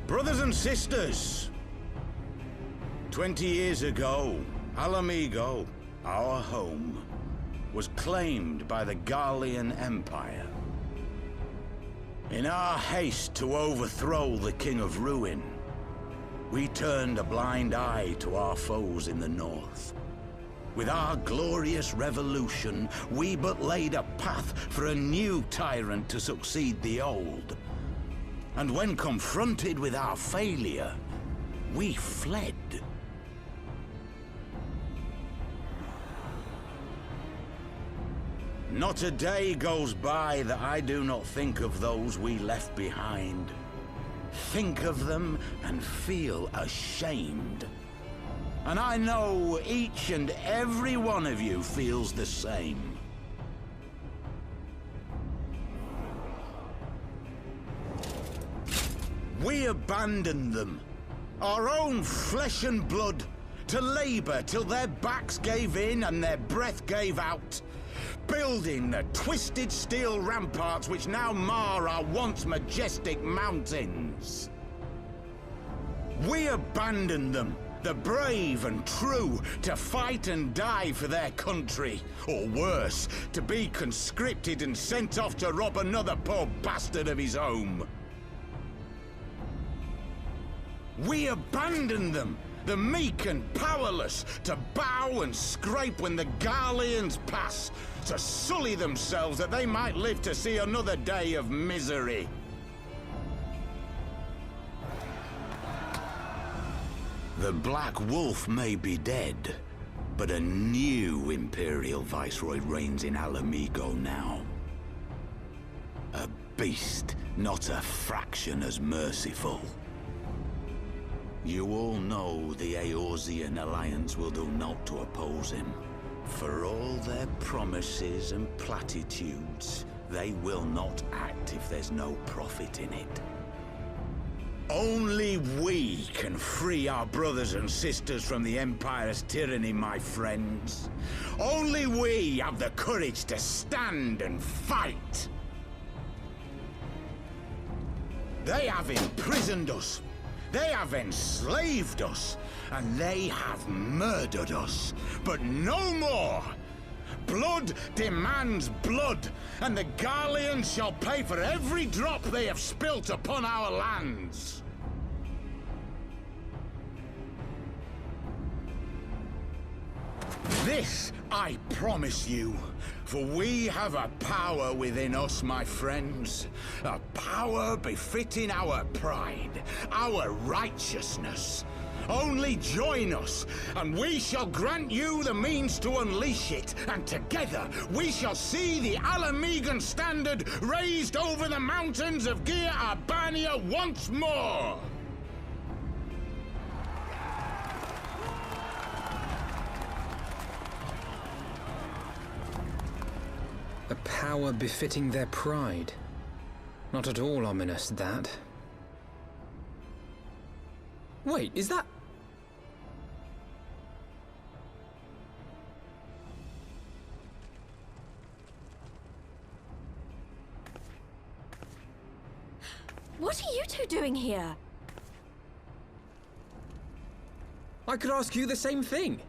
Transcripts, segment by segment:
Brothers and sisters, 20 years ago, Ala Mhigo, our home, was claimed by the Garlean Empire. In our haste to overthrow the King of Ruin, we turned a blind eye to our foes in the north. With our glorious revolution, we but laid a path for a new tyrant to succeed the old. And when confronted with our failure, we fled. Not a day goes by that I do not think of those we left behind. Think of them and feel ashamed. And I know each and every one of you feels the same. We abandoned them, our own flesh and blood, to labor till their backs gave in and their breath gave out, building the twisted steel ramparts which now mar our once majestic mountains. We abandoned them, the brave and true, to fight and die for their country, or worse, to be conscripted and sent off to rob another poor bastard of his home. We abandoned them, the meek and powerless, to bow and scrape when the Garleans pass, to sully themselves that they might live to see another day of misery. The Black Wolf may be dead, but a new Imperial Viceroy reigns in Ala Mhigo now. A beast, not a fraction as merciful. You all know the Eorzean Alliance will do naught to oppose him. For all their promises and platitudes, they will not act if there's no profit in it. Only we can free our brothers and sisters from the Empire's tyranny, my friends. Only we have the courage to stand and fight. They have imprisoned us. They have enslaved us, and they have murdered us, but no more! Blood demands blood, and the Garleans shall pay for every drop they have spilt upon our lands! This I promise you, for we have a power within us, my friends. A power befitting our pride, our righteousness. Only join us, and we shall grant you the means to unleash it, and together we shall see the Ala Mhigan standard raised over the mountains of Gyr Abania once more! A power befitting their pride. Not at all ominous, that. Wait, is that... What are you two doing here? I could ask you the same thing.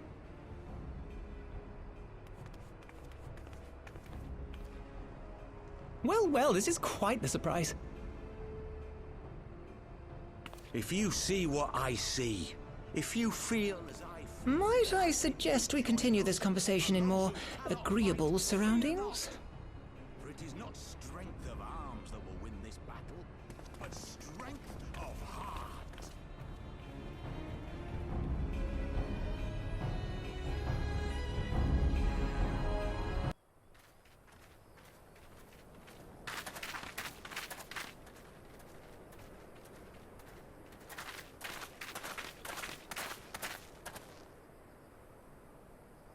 Well, this is quite the surprise. If you see what I see, if you feel as I feel... Might I suggest we continue this conversation in more agreeable surroundings? For it is not strength of arms that will win this battle, but strength of heart.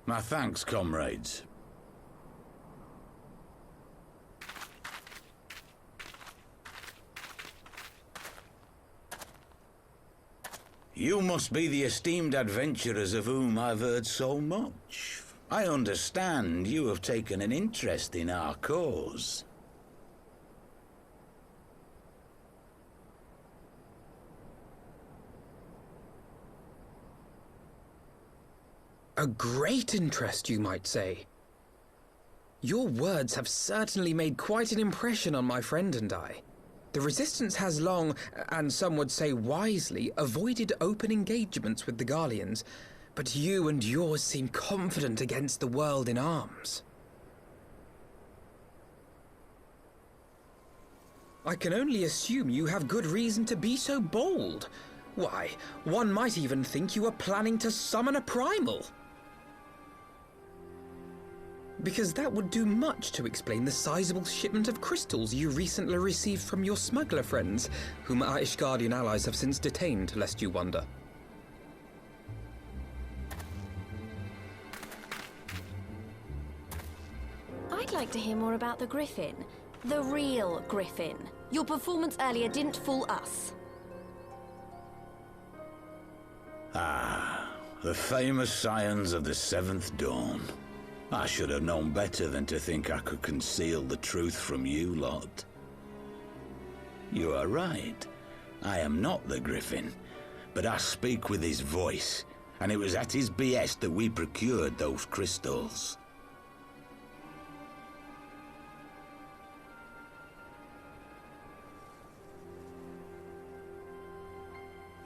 My thanks, comrades. You must be the esteemed adventurers of whom I've heard so much. I understand you have taken an interest in our cause. A great interest, you might say. Your words have certainly made quite an impression on my friend and I. The Resistance has long, and some would say wisely, avoided open engagements with the Garleans, but you and yours seem confident against the world in arms. I can only assume you have good reason to be so bold. Why, one might even think you are planning to summon a primal. Because that would do much to explain the sizable shipment of crystals you recently received from your smuggler friends, whom our Ishgardian allies have since detained, lest you wonder. I'd like to hear more about the Griffin. The real Griffin. Your performance earlier didn't fool us. Ah, the famous scions of the Seventh Dawn. I should have known better than to think I could conceal the truth from you lot. You are right. I am not the Griffin, but I speak with his voice, and it was at his behest that we procured those crystals.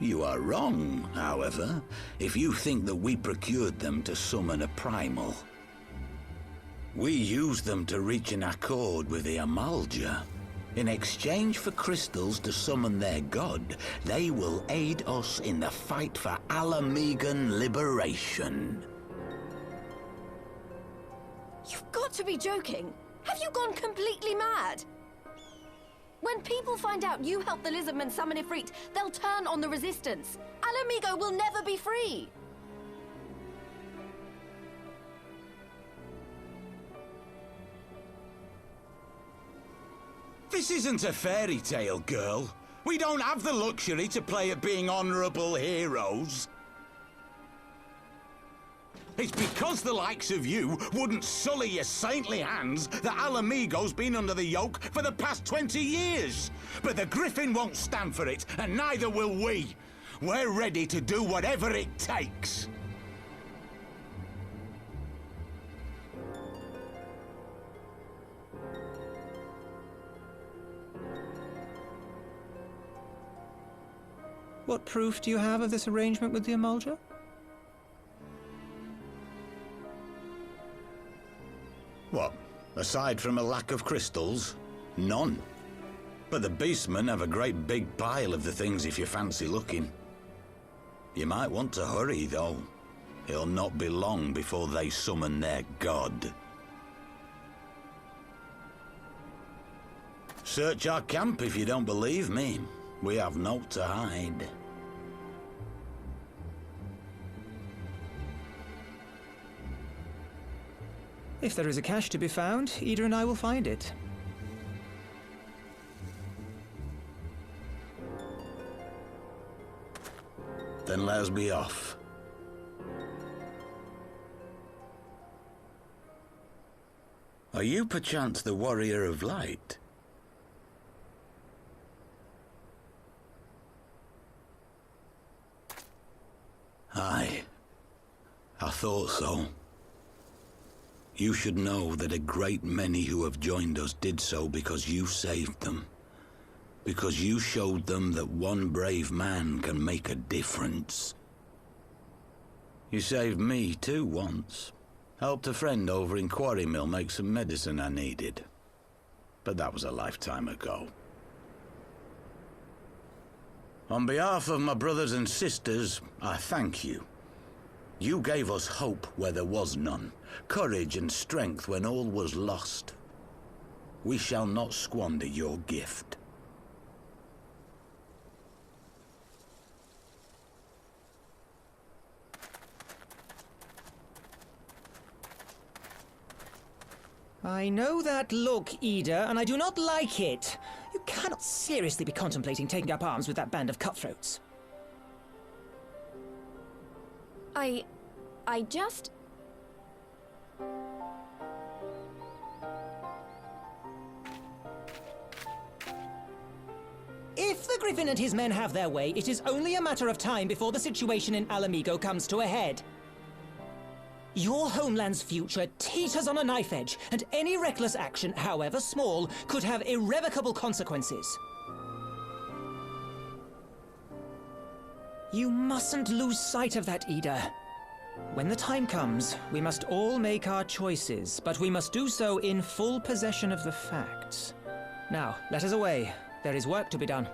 You are wrong, however, if you think that we procured them to summon a primal. We used them to reach an accord with the Amalja. In exchange for crystals to summon their god, they will aid us in the fight for Ala Mhigan liberation. You've got to be joking. Have you gone completely mad? When people find out you helped the Lizardmen summon Ifrit, they'll turn on the Resistance. Ala Mhigo will never be free. This isn't a fairy tale, girl. We don't have the luxury to play at being honorable heroes. It's because the likes of you wouldn't sully your saintly hands that Ala Mhigo's been under the yoke for the past 20 years. But the Griffin won't stand for it, and neither will we. We're ready to do whatever it takes. What proof do you have of this arrangement with the Amalja? What? Aside from a lack of crystals? None. But the Beastmen have a great big pile of the things if you fancy looking. You might want to hurry, though. It'll not be long before they summon their god. Search our camp if you don't believe me. We have naught to hide. If there is a cache to be found, Ida and I will find it. Then let us be off. Are you perchance the Warrior of Light? Aye. I thought so. You should know that a great many who have joined us did so because you saved them. Because you showed them that one brave man can make a difference. You saved me too once. Helped a friend over in Quarry Mill make some medicine I needed. But that was a lifetime ago. On behalf of my brothers and sisters, I thank you. You gave us hope where there was none, courage and strength when all was lost. We shall not squander your gift. I know that look, Ida, and I do not like it. You cannot seriously be contemplating taking up arms with that band of cutthroats. I just... If the Griffin and his men have their way, it is only a matter of time before the situation in Ala Mhigo comes to a head. Your homeland's future teeters on a knife edge, and any reckless action, however small, could have irrevocable consequences. You mustn't lose sight of that, Ida. When the time comes, we must all make our choices, but we must do so in full possession of the facts. Now, let us away. There is work to be done.